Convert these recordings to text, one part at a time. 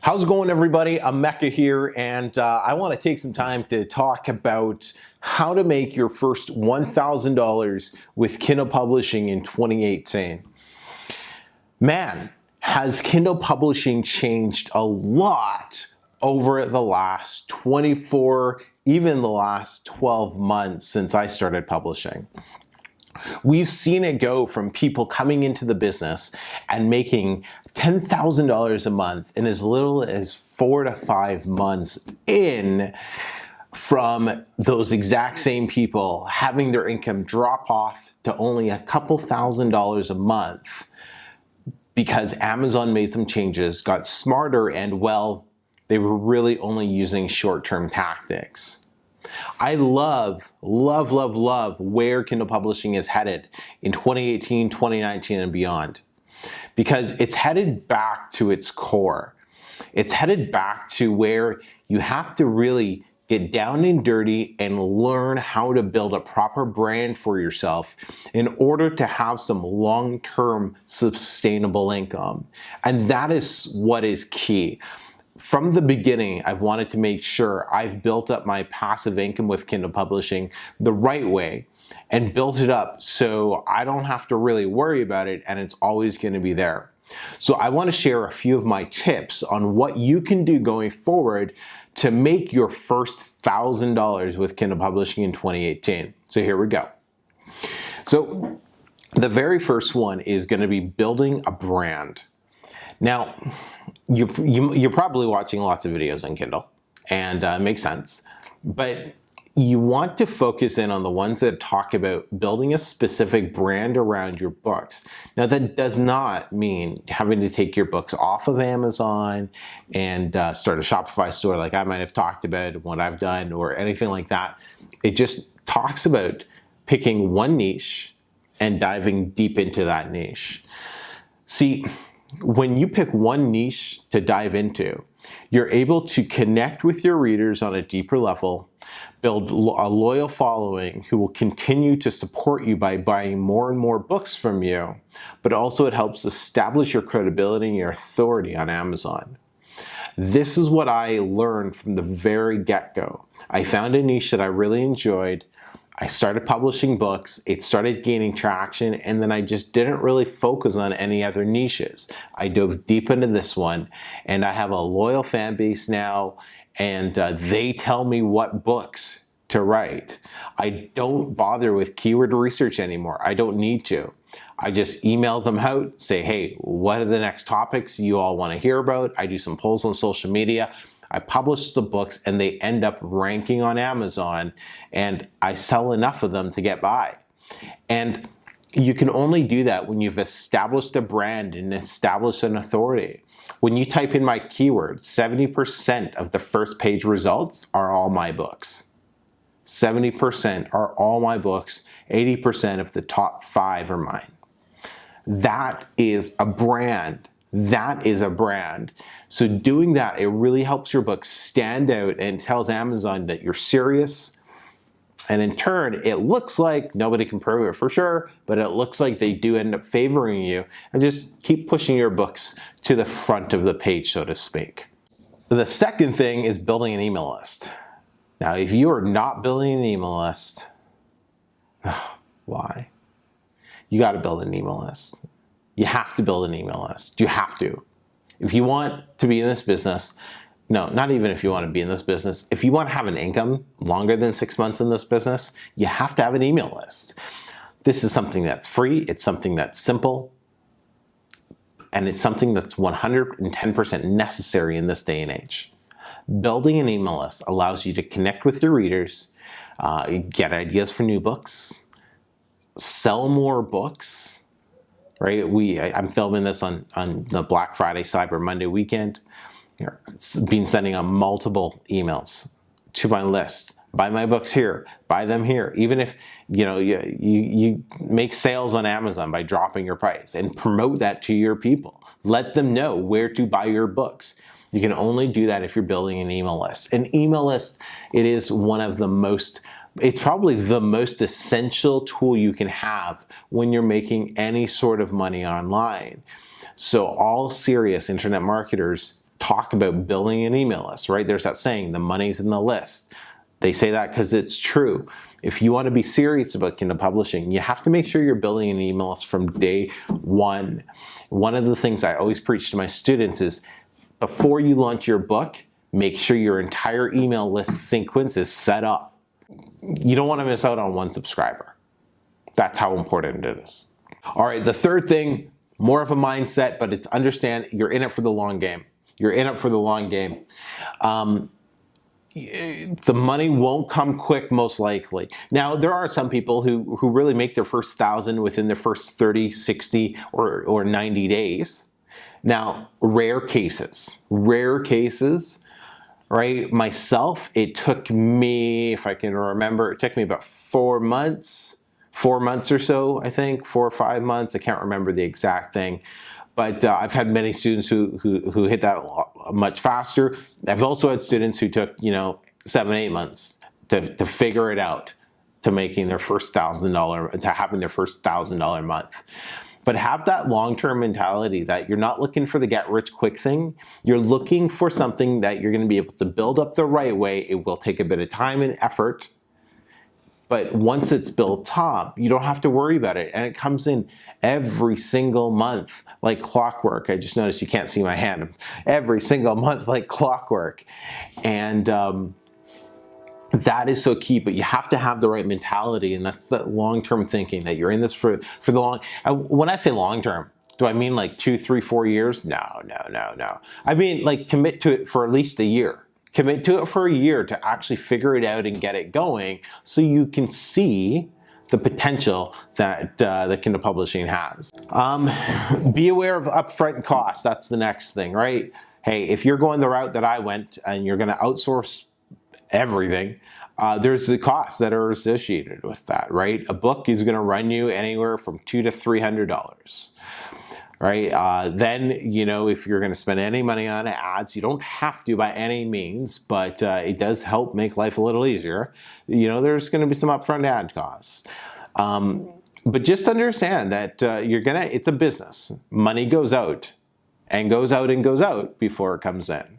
How's it going, everybody? I'm Mecca here, and I want to take some time to talk about how to make your first $1,000 with Kindle publishing in 2018. Man, has Kindle publishing changed a lot over the last 24, even the last 12 months since I started publishing. We've seen it go from people coming into the business and making $10,000 a month in as little as 4 to 5 months in, from those exact same people having their income drop off to only a couple $1,000s a month because Amazon made some changes, got smarter, and well, they were really only using short-term tactics. I love where Kindle publishing is headed in 2018, 2019, and beyond, because it's headed back to its core. It's headed back to where you have to really get down and dirty and learn how to build a proper brand for yourself in order to have some long-term sustainable income. And that is what is key. From the beginning, I've wanted to make sure I've built up my passive income with Kindle publishing the right way and built it up so I don't have to really worry about it and it's always going to be there. So I want to share a few of my tips on what you can do going forward to make your first $1,000 with Kindle publishing in 2018. So here we go. So the very first one is going to be building a brand. Now, you're probably watching lots of videos on Kindle, and it makes sense, but you want to focus in on the ones that talk about building a specific brand around your books. Now, that does not mean having to take your books off of Amazon and start a Shopify store like I might have talked about, what I've done, or anything like that. It just talks about picking one niche and diving deep into that niche. See, when you pick one niche to dive into, you're able to connect with your readers on a deeper level, build a loyal following who will continue to support you by buying more and more books from you, but also it helps establish your credibility and your authority on Amazon. This is what I learned from the very get-go. I found a niche that I really enjoyed. I started publishing books, it started gaining traction, and then I just didn't really focus on any other niches. I dove deep into this one, and I have a loyal fan base now, and they tell me what books to write. I don't bother with keyword research anymore. I don't need to. I just email them out, say, hey, what are the next topics you all want to hear about? I do some polls on social media. I publish the books and they end up ranking on Amazon, and I sell enough of them to get by. And you can only do that when you've established a brand and established an authority. When you type in my keywords, 70% of the first page results are all my books. 70% are all my books. 80% of the top 5 are mine. That is a brand. That is a brand. So doing that, it really helps your book stand out and tells Amazon that you're serious. And in turn, it looks like, nobody can prove it for sure, but it looks like they do end up favoring you, and just keep pushing your books to the front of the page, so to speak. The second thing is building an email list. Now, if you are not building an email list, why? You got to build an email list. You have to build an email list. You have to. If you want to be in this business, no, not even if you want to be in this business, if you want to have an income longer than 6 months in this business, you have to have an email list. This is something that's free, it's something that's simple, and it's something that's 110% necessary in this day and age. Building an email list allows you to connect with your readers, get ideas for new books, sell more books. Right? I'm filming this on the Black Friday, Cyber Monday weekend. It's been sending out multiple emails to my list. Buy my books here, buy them here. Even if you make sales on Amazon by dropping your price, and promote that to your people. Let them know where to buy your books. You can only do that if you're building an email list. An email list, it is one of the most It's probably the most essential tool you can have when you're making any sort of money online. So all serious internet marketers talk about building an email list, right? There's that saying, the money's in the list. They say that because it's true. If you want to be serious about Kindle publishing, you have to make sure you're building an email list from day one. One of the things I always preach to my students is, before you launch your book, make sure your entire email list sequence is set up. You don't want to miss out on one subscriber. That's how important it is. All right, the third thing, more of a mindset, but it's understand you're in it for the long game. You're in it for the long game. The money won't come quick, most likely. Now, there are some people who really make their first 1,000 within their first 30, 60, or 90 days. Now, rare cases, right? Myself, it took me, if I can remember, it took me about 4 months or so, I think, 4 or 5 months. I can't remember the exact thing. But I've had many students who hit that much faster. I've also had students who took, 7, 8 months to figure it out, to making their first $1,000, to having their first $1,000 month. But have that long-term mentality that you're not looking for the get-rich-quick thing. You're looking for something that you're going to be able to build up the right way. It will take a bit of time and effort. But once it's built up, you don't have to worry about it. And it comes in every single month like clockwork. I just noticed you can't see my hand. Every single month like clockwork. And that is so key, but you have to have the right mentality, and that's the long-term thinking, that you're in this for the long. When I say long-term, do I mean like 2, 3, 4 years? No. I mean, like, commit to it for at least a year. Commit to it for a year to actually figure it out and get it going, so you can see the potential that Kindle publishing has. Be aware of upfront costs. That's the next thing, right? Hey, if you're going the route that I went and you're going to outsource everything, there's the costs that are associated with that, right? A book is going to run you anywhere from $200 to $300, right? Then, if you're going to spend any money on ads, you don't have to by any means, but it does help make life a little easier. There's going to be some upfront ad costs. But just understand that it's a business. Money goes out and goes out and goes out before it comes in.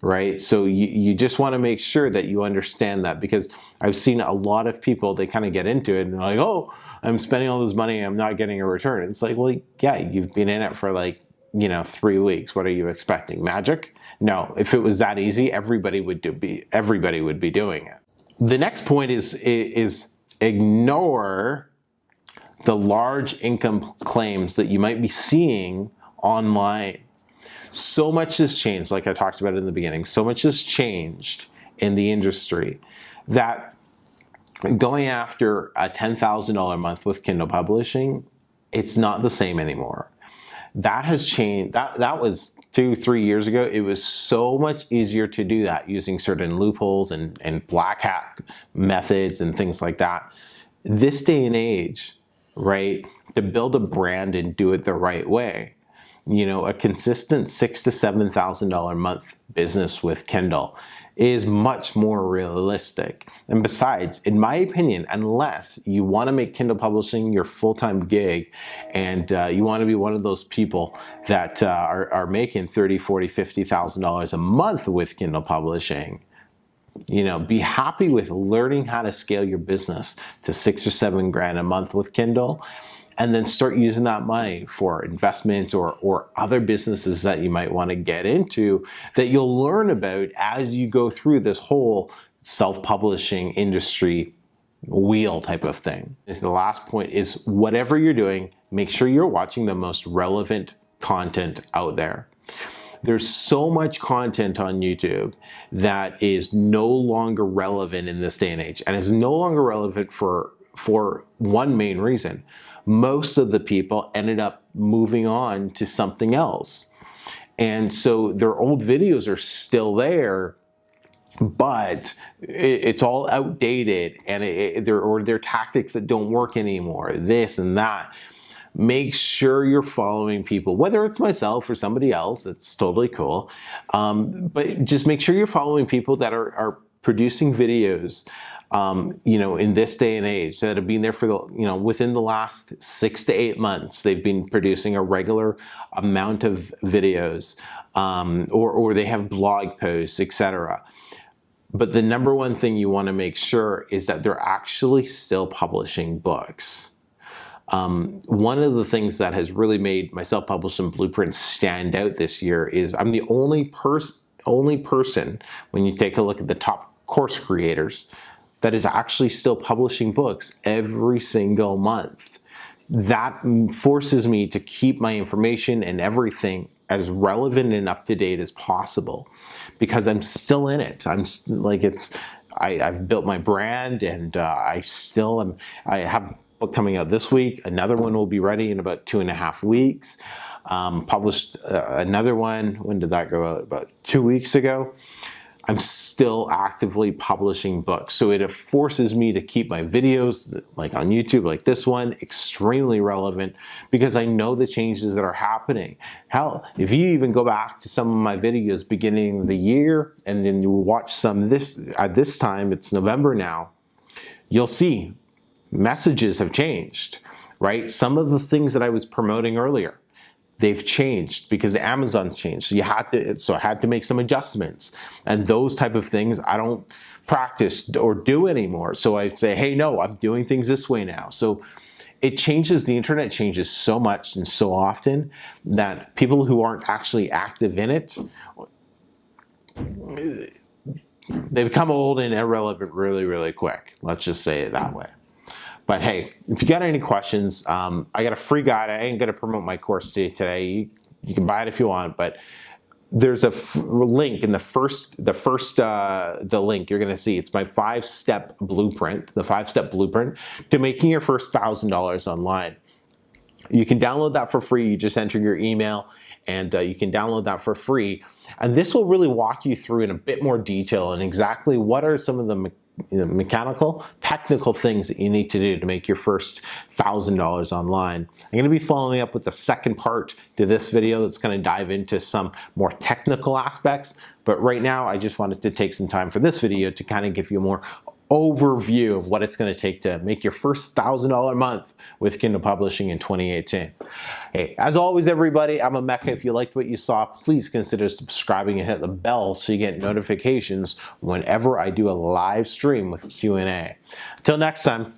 Right? So you just want to make sure that you understand that, because I've seen a lot of people, they kind of get into it and they're like, oh, I'm spending all this money, I'm not getting a return. It's like, well, yeah, you've been in it for 3 weeks. What are you expecting? Magic? No, if it was that easy, everybody would be doing it. The next point is ignore the large income claims that you might be seeing online. So much has changed, like I talked about in the beginning. So much has changed in the industry that going after a $10,000 month with Kindle publishing, it's not the same anymore. That has changed. That was 2, 3 years ago. It was so much easier to do that using certain loopholes and black hat methods and things like that. This day and age, right, to build a brand and do it the right way, a consistent $6,000 to $7,000 a month business with Kindle is much more realistic. And besides, in my opinion, unless you want to make Kindle publishing your full-time gig and you want to be one of those people that are making $30,000, $40,000, $50,000 a month with Kindle publishing, be happy with learning how to scale your business to $6,000 or $7,000 a month with Kindle, and then start using that money for investments or other businesses that you might want to get into that you'll learn about as you go through this whole self-publishing industry wheel type of thing. The last point is, whatever you're doing, make sure you're watching the most relevant content out there. There's so much content on YouTube that is no longer relevant in this day and age, and is no longer relevant for one main reason. Most of the people ended up moving on to something else. And so their old videos are still there, but it's all outdated, and they're tactics that don't work anymore, this and that. Make sure you're following people, whether it's myself or somebody else, it's totally cool. But just make sure you're following people that are producing videos, in this day and age that have been there for within the last 6 to 8 months, they've been producing a regular amount of videos, or they have blog posts, etc. But the number one thing you want to make sure is that they're actually still publishing books. One of the things that has really made my self-publishing blueprint stand out this year is I'm the only person, when you take a look at the top course creators, that is actually still publishing books every single month. That forces me to keep my information and everything as relevant and up to date as possible, because I'm still in it. I've built my brand, and I have a book coming out this week. Another one will be ready in about 2.5 weeks. Published another one. When did that go out? About 2 weeks ago. I'm still actively publishing books. So it forces me to keep my videos, like on YouTube, like this one, extremely relevant, because I know the changes that are happening. Hell, if you even go back to some of my videos beginning of the year, and then you watch some at this time, it's November now, you'll see messages have changed, right? Some of the things that I was promoting earlier, they've changed because Amazon changed. So I had to make some adjustments, and those type of things I don't practice or do anymore. So I say, hey, no, I'm doing things this way now. So it changes. The internet changes so much and so often that people who aren't actually active in it, they become old and irrelevant really, really quick. Let's just say it that way. But hey, if you got any questions, I got a free guide. I ain't gonna promote my course to you today. You can buy it if you want, but there's a link in the link you're gonna see. It's my 5-step blueprint, the 5-step blueprint to making your first $1,000 online. You can download that for free. You just enter your email, and you can download that for free. And this will really walk you through in a bit more detail and exactly what are some of the mechanical, technical things that you need to do to make your first $1,000 online. I'm going to be following up with the second part to this video that's going to dive into some more technical aspects. But right now, I just wanted to take some time for this video to kind of give you a more overview of what it's going to take to make your first $1,000 month with Kindle publishing in 2018. Hey, as always, everybody, I'm Emeka. If you liked what you saw, please consider subscribing and hit the bell so you get notifications whenever I do a live stream with Q&A. Until next time.